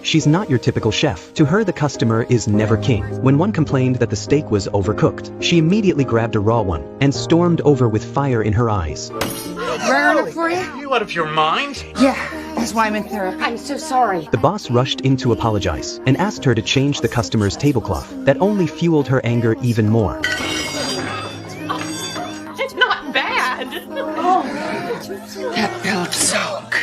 She's not your typical chef. To her, the customer is never king. When one complained that the steak was overcooked, she immediately grabbed a raw one and stormed over with fire in her eyes. Rare for you? Are you out of your mind? Yeah, that's why I'm in therapy. I'm so sorry. The boss rushed in to apologize and asked her to change the customer's tablecloth. That only fueled her anger even more. It's not bad. That felt so good.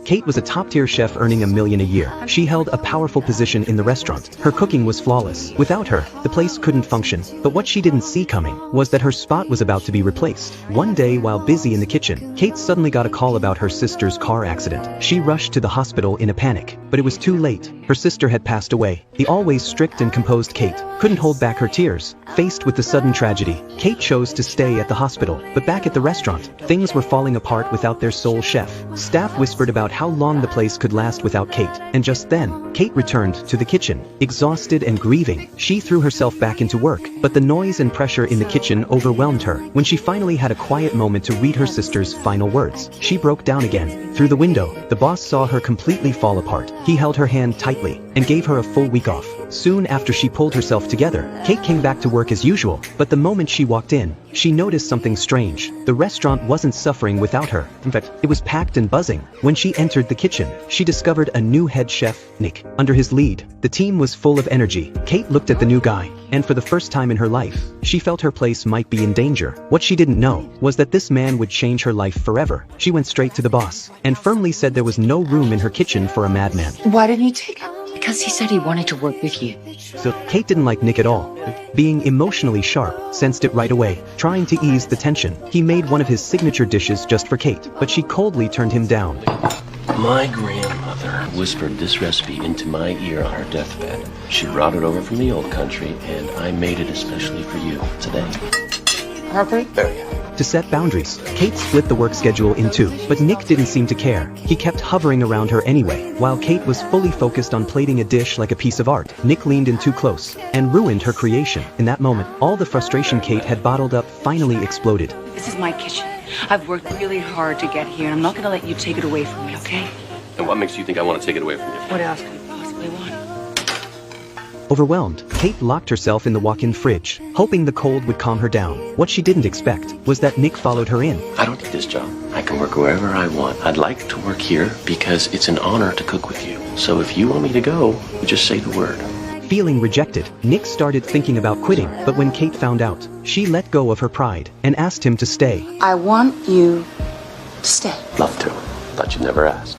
Kate was a top-tier chef earning $1 million a year. She held a powerful position in the restaurant. Her cooking was flawless. Without her, the place couldn't function. But what she didn't see coming was that her spot was about to be replaced. One day, while busy in the kitchen, Kate suddenly got a call about her sister's car accident. She rushed to the hospital in a panic, but it was too late. Her sister had passed away. The always strict and composed Kate couldn't hold back her tears. Faced with the sudden tragedy, Kate chose to stay at the hospital. But back at the restaurant, things were falling apart without their sole chef. Staff whispered about how long the place could last without Kate. And just then, Kate returned to the kitchen. Exhausted and grieving, she threw herself back into work. But the noise and pressure in the kitchen overwhelmed her. When she finally had a quiet moment to read her sister's final words, she broke down again. Through the window, the boss saw her completely fall apart. He held her hand tightly and gave her a full week off. Soon after she pulled herself together, Kate came back to work as usual. But the moment she walked in, she noticed something strange. The restaurant wasn't suffering without her. In fact, it was packed and buzzing. When she entered the kitchen, she discovered a new head chef, Nick. Under his lead, the team was full of energy. Kate looked at the new guy, and for the first time in her life, she felt her place might be in danger. What she didn't know was that this man would change her life forever. She went straight to the boss and firmly said there was no room in her kitchen for a madman. Why didn't you take it? Because he said he wanted to work with you. So Kate didn't like Nick at all. Being emotionally sharp, sensed it right away. Trying to ease the tension, he made one of his signature dishes just for Kate, but she coldly turned him down. My grandmother whispered this recipe into my ear on her deathbed. She brought it over from the old country, and I made it especially for you today. Perfect. There you go. To set boundaries, Kate split the work schedule in two, but Nick didn't seem to care. He kept hovering around her anyway. While Kate was fully focused on plating a dish like a piece of art, Nick leaned in too close and ruined her creation. In that moment, all the frustration Kate had bottled up finally exploded. This is my kitchen. I've worked really hard to get here, and I'm not going to let you take it away from me, okay? And what makes you think I want to take it away from you? What else could you possibly want? Overwhelmed, Kate locked herself in the walk-in fridge, hoping the cold would calm her down. What she didn't expect was that Nick followed her in. I don't need this job. I can work wherever I want. I'd like to work here because it's an honor to cook with you. So if you want me to go, you just say the word. Feeling rejected, Nick started thinking about quitting, but when Kate found out, she let go of her pride and asked him to stay. I want you to stay. Love to, but you never asked.